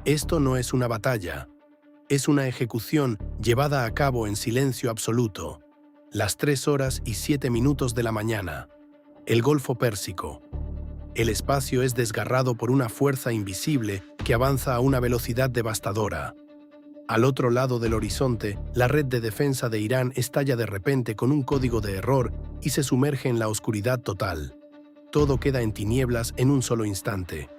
Esto no es una batalla, es una ejecución llevada a cabo en silencio absoluto. Las 3:07 de la mañana. El Golfo Pérsico. El espacio es desgarrado por una fuerza invisible que avanza a una velocidad devastadora. Al otro lado del horizonte, la red de defensa de Irán estalla de repente con un código de error y se sumerge en la oscuridad total. Todo queda en tinieblas en un solo instante.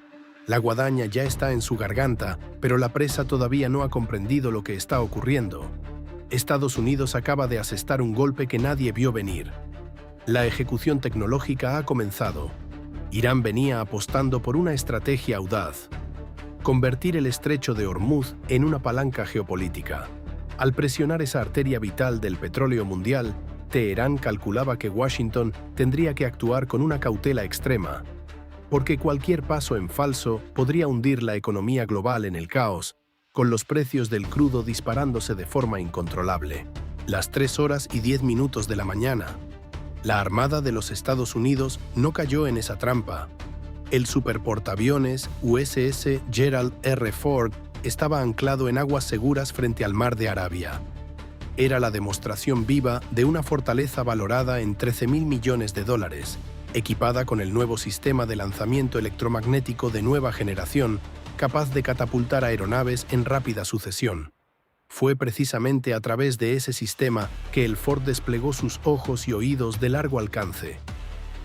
La guadaña ya está en su garganta, pero la presa todavía no ha comprendido lo que está ocurriendo. Estados Unidos acaba de asestar un golpe que nadie vio venir. La ejecución tecnológica ha comenzado. Irán venía apostando por una estrategia audaz: convertir el estrecho de Hormuz en una palanca geopolítica. Al presionar esa arteria vital del petróleo mundial, Teherán calculaba que Washington tendría que actuar con una cautela extrema, porque cualquier paso en falso podría hundir la economía global en el caos, con los precios del crudo disparándose de forma incontrolable. Las 3:10 de la mañana. La Armada de los Estados Unidos no cayó en esa trampa. El superportaaviones USS Gerald R. Ford estaba anclado en aguas seguras frente al Mar de Arabia. Era la demostración viva de una fortaleza valorada en $13.000 millones, equipada con el nuevo sistema de lanzamiento electromagnético de nueva generación, capaz de catapultar aeronaves en rápida sucesión. Fue precisamente a través de ese sistema que el Ford desplegó sus ojos y oídos de largo alcance.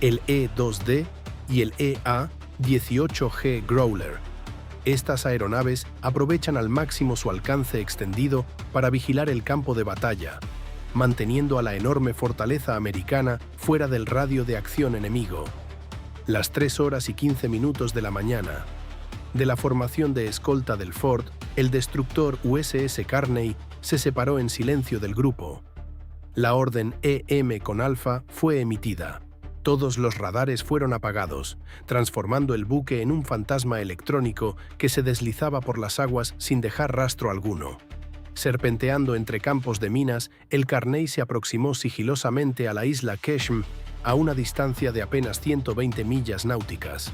El E-2D y el EA-18G Growler. Estas aeronaves aprovechan al máximo su alcance extendido para vigilar el campo de batalla, manteniendo a la enorme fortaleza americana fuera del radio de acción enemigo. Las 3:15 de la mañana. De la formación de escolta del Ford, el destructor USS Carney se separó en silencio del grupo. La orden EM con Alfa fue emitida. Todos los radares fueron apagados, transformando el buque en un fantasma electrónico que se deslizaba por las aguas sin dejar rastro alguno. Serpenteando entre campos de minas, el Carney se aproximó sigilosamente a la isla Qeshm a una distancia de apenas 120 millas náuticas.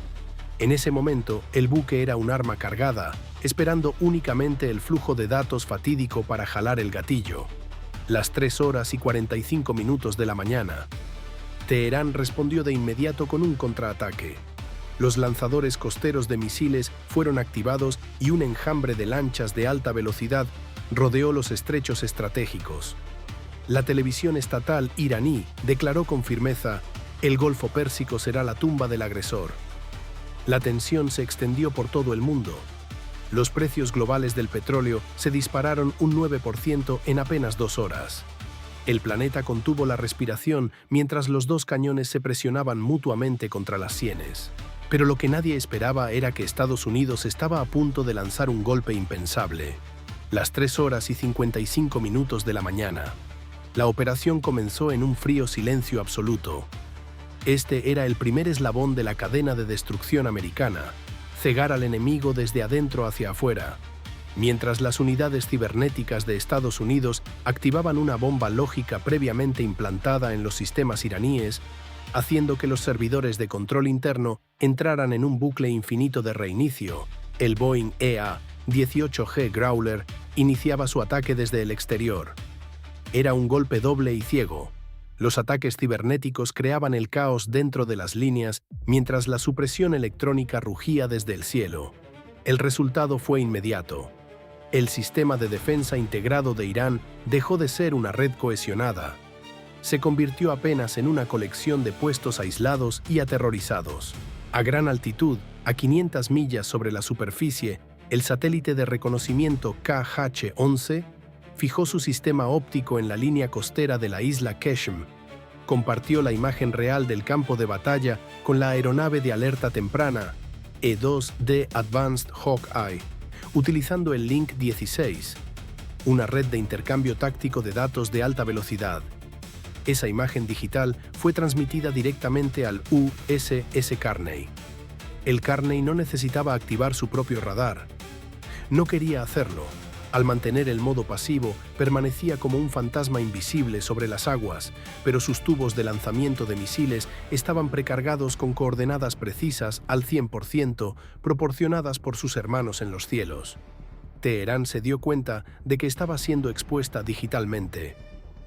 En ese momento, el buque era un arma cargada, esperando únicamente el flujo de datos fatídico para jalar el gatillo. Las 3:45 de la mañana. Teherán respondió de inmediato con un contraataque. Los lanzadores costeros de misiles fueron activados y un enjambre de lanchas de alta velocidad rodeó los estrechos estratégicos. La televisión estatal iraní declaró con firmeza: el Golfo Pérsico será la tumba del agresor. La tensión se extendió por todo el mundo. Los precios globales del petróleo se dispararon un 9% en apenas 2 horas. El planeta contuvo la respiración mientras los dos cañones se presionaban mutuamente contra las sienes. Pero lo que nadie esperaba era que Estados Unidos estaba a punto de lanzar un golpe impensable. Las 3:55 de la mañana. La operación comenzó en un frío silencio absoluto. Este era el primer eslabón de la cadena de destrucción americana: cegar al enemigo desde adentro hacia afuera. Mientras las unidades cibernéticas de Estados Unidos activaban una bomba lógica previamente implantada en los sistemas iraníes, haciendo que los servidores de control interno entraran en un bucle infinito de reinicio, el Boeing EA-18G Growler iniciaba su ataque desde el exterior. Era un golpe doble y ciego. Los ataques cibernéticos creaban el caos dentro de las líneas, mientras la supresión electrónica rugía desde el cielo. El resultado fue inmediato. El sistema de defensa integrado de Irán dejó de ser una red cohesionada. Se convirtió apenas en una colección de puestos aislados y aterrorizados. A gran altitud, a 500 millas sobre la superficie, el satélite de reconocimiento KH-11 fijó su sistema óptico en la línea costera de la isla Qeshm. Compartió la imagen real del campo de batalla con la aeronave de alerta temprana E-2D Advanced Hawkeye, utilizando el Link 16, una red de intercambio táctico de datos de alta velocidad. Esa imagen digital fue transmitida directamente al USS Carney. El Carney no necesitaba activar su propio radar. No quería hacerlo. Al mantener el modo pasivo, permanecía como un fantasma invisible sobre las aguas, pero sus tubos de lanzamiento de misiles estaban precargados con coordenadas precisas al 100%, proporcionadas por sus hermanos en los cielos. Teherán se dio cuenta de que estaba siendo expuesta digitalmente.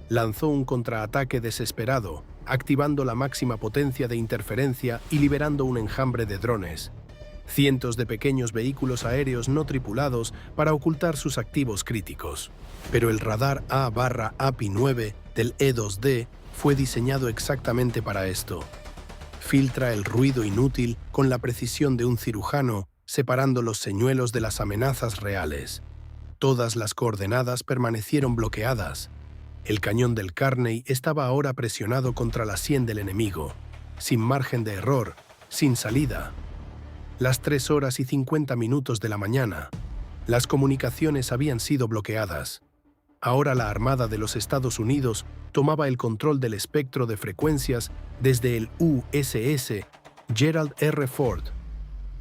Lanzó un contraataque desesperado, activando la máxima potencia de interferencia y liberando un enjambre de drones. Cientos de pequeños vehículos aéreos no tripulados para ocultar sus activos críticos. Pero el radar A/API-9 del E-2D fue diseñado exactamente para esto. Filtra el ruido inútil con la precisión de un cirujano, separando los señuelos de las amenazas reales. Todas las coordenadas permanecieron bloqueadas. El cañón del Carney estaba ahora presionado contra la sien del enemigo, sin margen de error, sin salida. Las 3:50 de la mañana. Las comunicaciones habían sido bloqueadas. Ahora la Armada de los Estados Unidos tomaba el control del espectro de frecuencias desde el USS Gerald R. Ford.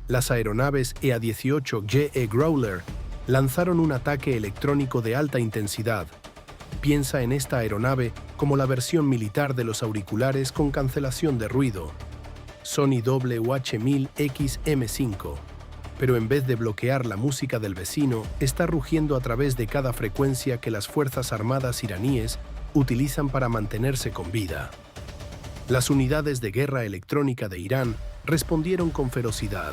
Las aeronaves EA-18 GE Growler lanzaron un ataque electrónico de alta intensidad. Piensa en esta aeronave como la versión militar de los auriculares con cancelación de ruido, Sony WH-1000XM5, pero en vez de bloquear la música del vecino, está rugiendo a través de cada frecuencia que las Fuerzas Armadas iraníes utilizan para mantenerse con vida. Las unidades de guerra electrónica de Irán respondieron con ferocidad.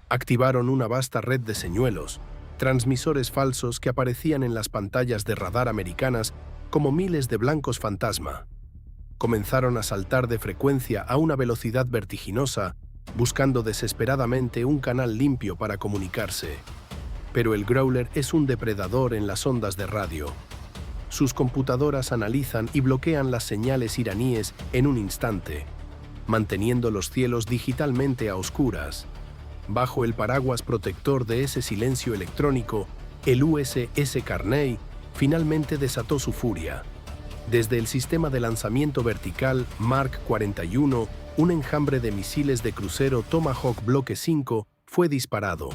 Activaron una vasta red de señuelos, transmisores falsos que aparecían en las pantallas de radar americanas como miles de blancos fantasma. Comenzaron a saltar de frecuencia a una velocidad vertiginosa, buscando desesperadamente un canal limpio para comunicarse. Pero el Growler es un depredador en las ondas de radio. Sus computadoras analizan y bloquean las señales iraníes en un instante, manteniendo los cielos digitalmente a oscuras. Bajo el paraguas protector de ese silencio electrónico, el USS Carney finalmente desató su furia. Desde el sistema de lanzamiento vertical Mark 41, un enjambre de misiles de crucero Tomahawk Bloque 5 fue disparado.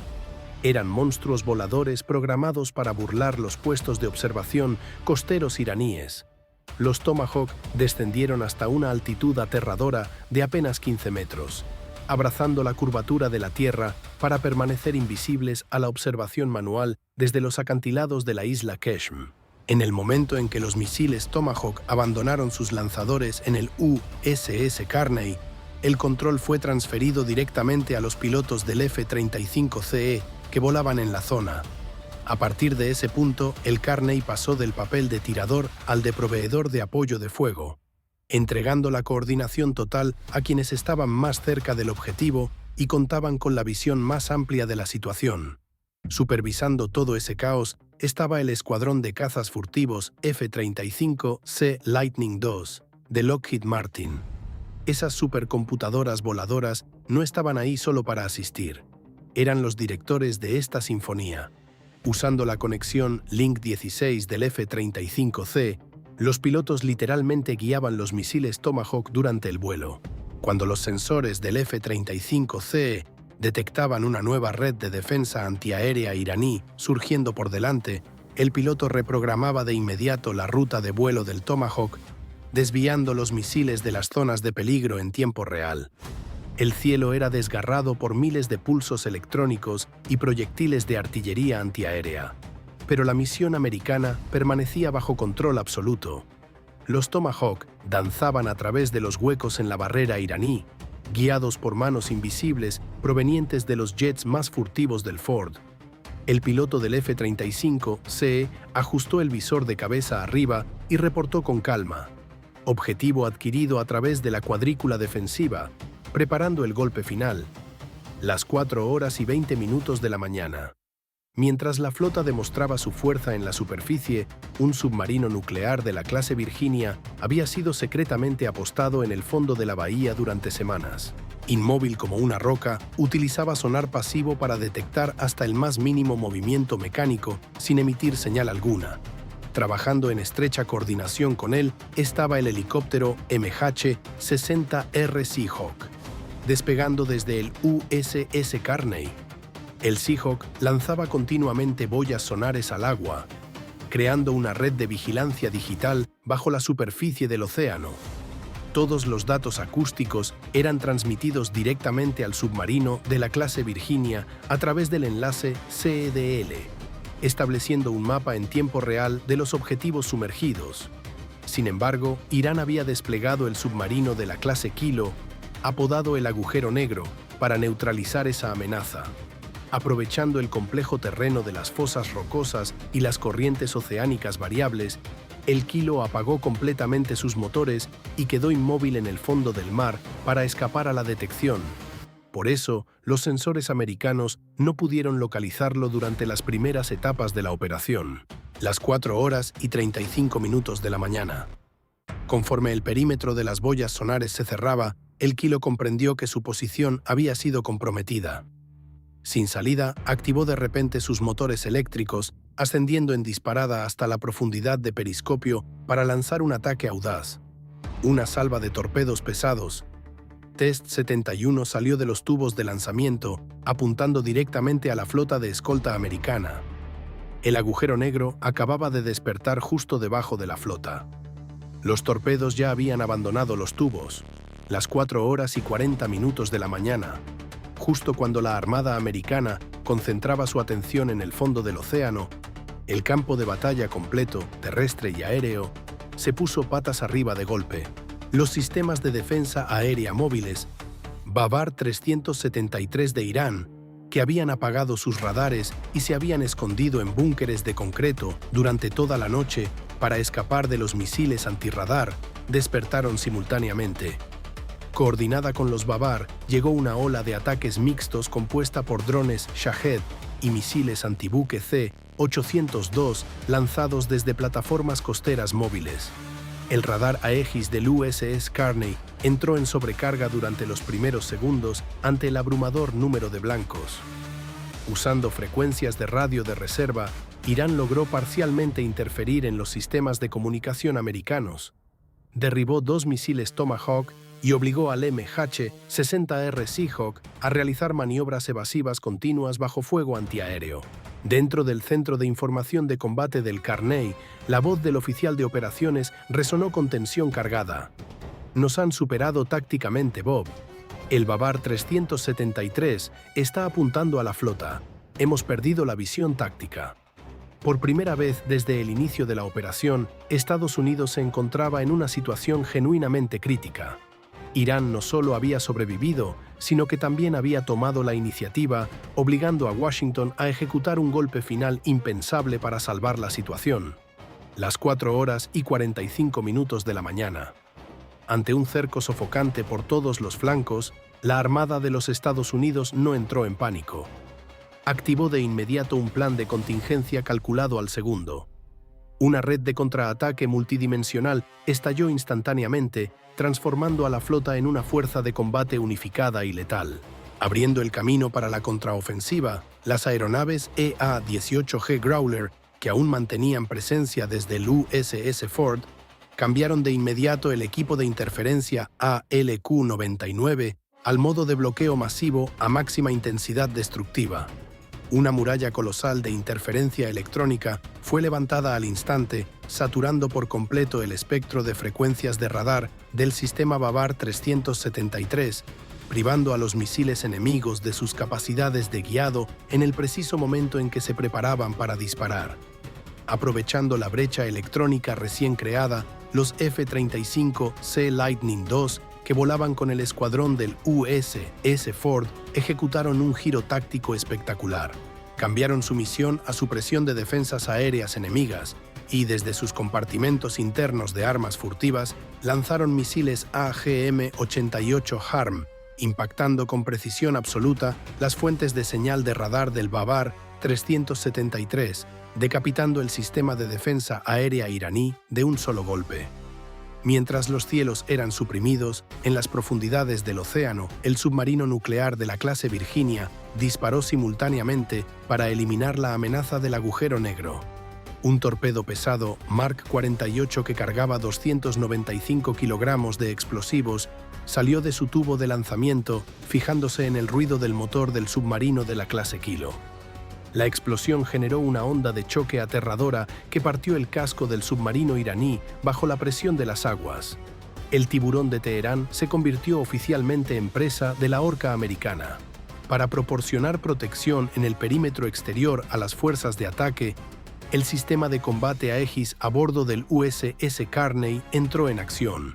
Eran monstruos voladores programados para burlar los puestos de observación costeros iraníes. Los Tomahawk descendieron hasta una altitud aterradora de apenas 15 metros, abrazando la curvatura de la Tierra para permanecer invisibles a la observación manual desde los acantilados de la isla Keshm. En el momento en que los misiles Tomahawk abandonaron sus lanzadores en el USS Carney, el control fue transferido directamente a los pilotos del F-35C que volaban en la zona. A partir de ese punto, el Carney pasó del papel de tirador al de proveedor de apoyo de fuego, entregando la coordinación total a quienes estaban más cerca del objetivo y contaban con la visión más amplia de la situación. Supervisando todo ese caos estaba el escuadrón de cazas furtivos F-35C Lightning II de Lockheed Martin. Esas supercomputadoras voladoras no estaban ahí solo para asistir. Eran los directores de esta sinfonía. Usando la conexión Link 16 del F-35C, los pilotos literalmente guiaban los misiles Tomahawk durante el vuelo. Cuando los sensores del F-35C detectaban una nueva red de defensa antiaérea iraní surgiendo por delante, el piloto reprogramaba de inmediato la ruta de vuelo del Tomahawk, desviando los misiles de las zonas de peligro en tiempo real. El cielo era desgarrado por miles de pulsos electrónicos y proyectiles de artillería antiaérea. Pero la misión americana permanecía bajo control absoluto. Los Tomahawk danzaban a través de los huecos en la barrera iraní, guiados por manos invisibles provenientes de los jets más furtivos del Ford. El piloto del F-35C ajustó el visor de cabeza arriba y reportó con calma. Objetivo adquirido a través de la cuadrícula defensiva, preparando el golpe final. Las 4:20 de la mañana. Mientras la flota demostraba su fuerza en la superficie, un submarino nuclear de la clase Virginia había sido secretamente apostado en el fondo de la bahía durante semanas. Inmóvil como una roca, utilizaba sonar pasivo para detectar hasta el más mínimo movimiento mecánico sin emitir señal alguna. Trabajando en estrecha coordinación con él estaba el helicóptero MH-60R Seahawk, despegando desde el USS Carney. El Seahawk lanzaba continuamente boyas sonares al agua, creando una red de vigilancia digital bajo la superficie del océano. Todos los datos acústicos eran transmitidos directamente al submarino de la clase Virginia a través del enlace CDL. estableciendo un mapa en tiempo real de los objetivos sumergidos. Sin embargo, Irán había desplegado el submarino de la clase Kilo, apodado el agujero negro, para neutralizar esa amenaza. Aprovechando el complejo terreno de las fosas rocosas y las corrientes oceánicas variables, el Kilo apagó completamente sus motores y quedó inmóvil en el fondo del mar para escapar a la detección. Por eso, los sensores americanos no pudieron localizarlo durante las primeras etapas de la operación, las 4:35 de la mañana. Conforme el perímetro de las boyas sonares se cerraba, el Kilo comprendió que su posición había sido comprometida. Sin salida, activó de repente sus motores eléctricos, ascendiendo en disparada hasta la profundidad de periscopio para lanzar un ataque audaz. Una salva de torpedos pesados. Test 71 salió de los tubos de lanzamiento, apuntando directamente a la flota de escolta americana. El agujero negro acababa de despertar justo debajo de la flota. Los torpedos ya habían abandonado los tubos. Las 4:40 de la mañana. Justo cuando la Armada americana concentraba su atención en el fondo del océano, el campo de batalla completo, terrestre y aéreo, se puso patas arriba de golpe. Los sistemas de defensa aérea móviles, Bavar 373 de Irán, que habían apagado sus radares y se habían escondido en búnkeres de concreto durante toda la noche para escapar de los misiles antirradar, despertaron simultáneamente. Coordinada con los Bavar, llegó una ola de ataques mixtos compuesta por drones Shahed y misiles antibuque C-802 lanzados desde plataformas costeras móviles. El radar Aegis del USS Carney entró en sobrecarga durante los primeros segundos ante el abrumador número de blancos. Usando frecuencias de radio de reserva, Irán logró parcialmente interferir en los sistemas de comunicación americanos. Derribó 2 misiles Tomahawk y obligó al MH-60R Seahawk a realizar maniobras evasivas continuas bajo fuego antiaéreo. Dentro del Centro de Información de Combate del Carney, la voz del oficial de operaciones resonó con tensión cargada. «Nos han superado tácticamente, Bob. El Bavar 373 está apuntando a la flota. Hemos perdido la visión táctica». Por primera vez desde el inicio de la operación, Estados Unidos se encontraba en una situación genuinamente crítica. Irán no solo había sobrevivido, sino que también había tomado la iniciativa, obligando a Washington a ejecutar un golpe final impensable para salvar la situación. Las 4:45 de la mañana. Ante un cerco sofocante por todos los flancos, la Armada de los Estados Unidos no entró en pánico. Activó de inmediato un plan de contingencia calculado al segundo. Una red de contraataque multidimensional estalló instantáneamente, transformando a la flota en una fuerza de combate unificada y letal. Abriendo el camino para la contraofensiva, las aeronaves EA-18G Growler, que aún mantenían presencia desde el USS Ford, cambiaron de inmediato el equipo de interferencia ALQ-99 al modo de bloqueo masivo a máxima intensidad destructiva. Una muralla colosal de interferencia electrónica fue levantada al instante, saturando por completo el espectro de frecuencias de radar del sistema Bavar 373, privando a los misiles enemigos de sus capacidades de guiado en el preciso momento en que se preparaban para disparar. Aprovechando la brecha electrónica recién creada, los F-35C Lightning II, que volaban con el escuadrón del USS Ford, ejecutaron un giro táctico espectacular. Cambiaron su misión a supresión de defensas aéreas enemigas y, desde sus compartimentos internos de armas furtivas, lanzaron misiles AGM-88 HARM, impactando con precisión absoluta las fuentes de señal de radar del Bavar 373, decapitando el sistema de defensa aérea iraní de un solo golpe. Mientras los cielos eran suprimidos, en las profundidades del océano, el submarino nuclear de la clase Virginia disparó simultáneamente para eliminar la amenaza del agujero negro. Un torpedo pesado Mark 48 que cargaba 295 kilogramos de explosivos salió de su tubo de lanzamiento, fijándose en el ruido del motor del submarino de la clase Kilo. La explosión generó una onda de choque aterradora que partió el casco del submarino iraní bajo la presión de las aguas. El tiburón de Teherán se convirtió oficialmente en presa de la orca americana. Para proporcionar protección en el perímetro exterior a las fuerzas de ataque, el sistema de combate Aegis a bordo del USS Carney entró en acción.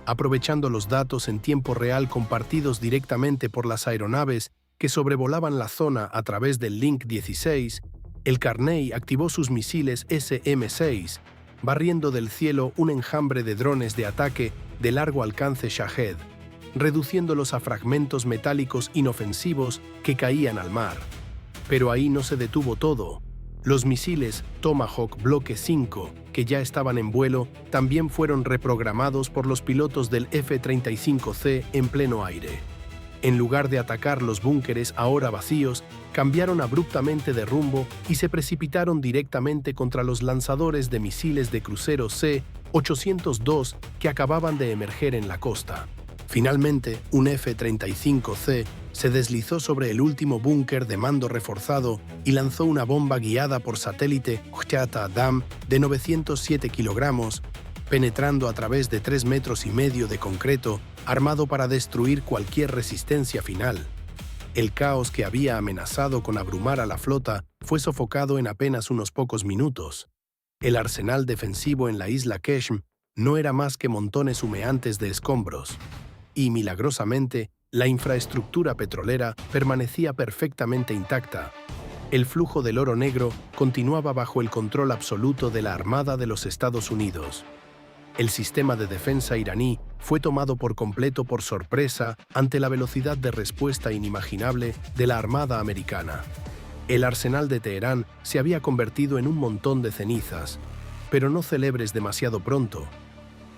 Aprovechando los datos en tiempo real compartidos directamente por las aeronaves que sobrevolaban la zona a través del Link 16, el Carney activó sus misiles SM-6, barriendo del cielo un enjambre de drones de ataque de largo alcance Shahed, reduciéndolos a fragmentos metálicos inofensivos que caían al mar. Pero ahí no se detuvo todo. Los misiles Tomahawk Bloque 5, que ya estaban en vuelo, también fueron reprogramados por los pilotos del F-35C en pleno aire. En lugar de atacar los búnkeres ahora vacíos, cambiaron abruptamente de rumbo y se precipitaron directamente contra los lanzadores de misiles de crucero C-802 que acababan de emerger en la costa. Finalmente, un F-35C se deslizó sobre el último búnker de mando reforzado y lanzó una bomba guiada por satélite Hujata Dam de 907 kilogramos, penetrando a través de 3,5 metros de concreto, armado para destruir cualquier resistencia final. El caos que había amenazado con abrumar a la flota fue sofocado en apenas unos pocos minutos. El arsenal defensivo en la isla Keshm no era más que montones humeantes de escombros. Y, milagrosamente, la infraestructura petrolera permanecía perfectamente intacta. El flujo del oro negro continuaba bajo el control absoluto de la Armada de los Estados Unidos. El sistema de defensa iraní fue tomado por completo por sorpresa ante la velocidad de respuesta inimaginable de la Armada americana. El arsenal de Teherán se había convertido en un montón de cenizas, pero no celebres demasiado pronto,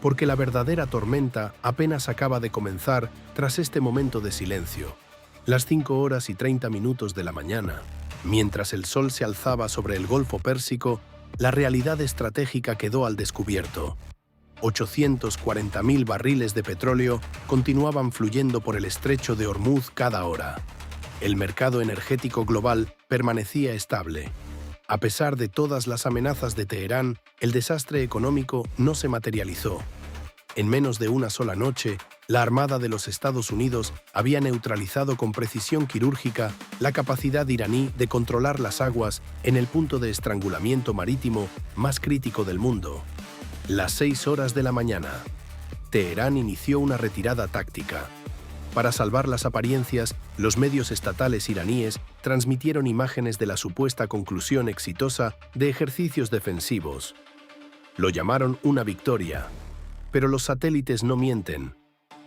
porque la verdadera tormenta apenas acaba de comenzar tras este momento de silencio. Las 5:30 de la mañana, mientras el sol se alzaba sobre el Golfo Pérsico, la realidad estratégica quedó al descubierto. 840.000 barriles de petróleo continuaban fluyendo por el estrecho de Hormuz cada hora. El mercado energético global permanecía estable. A pesar de todas las amenazas de Teherán, el desastre económico no se materializó. En menos de una sola noche, la Armada de los Estados Unidos había neutralizado con precisión quirúrgica la capacidad iraní de controlar las aguas en el punto de estrangulamiento marítimo más crítico del mundo. Las 6 de la mañana. Teherán inició una retirada táctica. Para salvar las apariencias, los medios estatales iraníes transmitieron imágenes de la supuesta conclusión exitosa de ejercicios defensivos. Lo llamaron una victoria. Pero los satélites no mienten.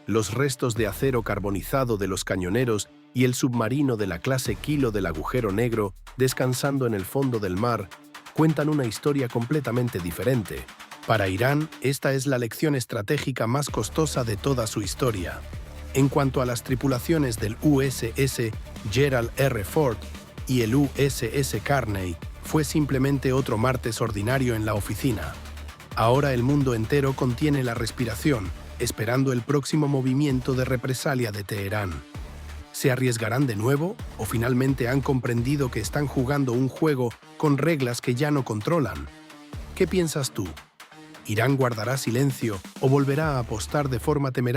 Los restos de acero carbonizado de los cañoneros y el submarino de la clase Kilo del Agujero Negro, descansando en el fondo del mar, cuentan una historia completamente diferente. Para Irán, esta es la lección estratégica más costosa de toda su historia. En cuanto a las tripulaciones del USS Gerald R. Ford y el USS Carney, fue simplemente otro martes ordinario en la oficina. Ahora el mundo entero contiene la respiración, esperando el próximo movimiento de represalia de Teherán. ¿Se arriesgarán de nuevo o finalmente han comprendido que están jugando un juego con reglas que ya no controlan? ¿Qué piensas tú? ¿Irán guardará silencio o volverá a apostar de forma temeraria?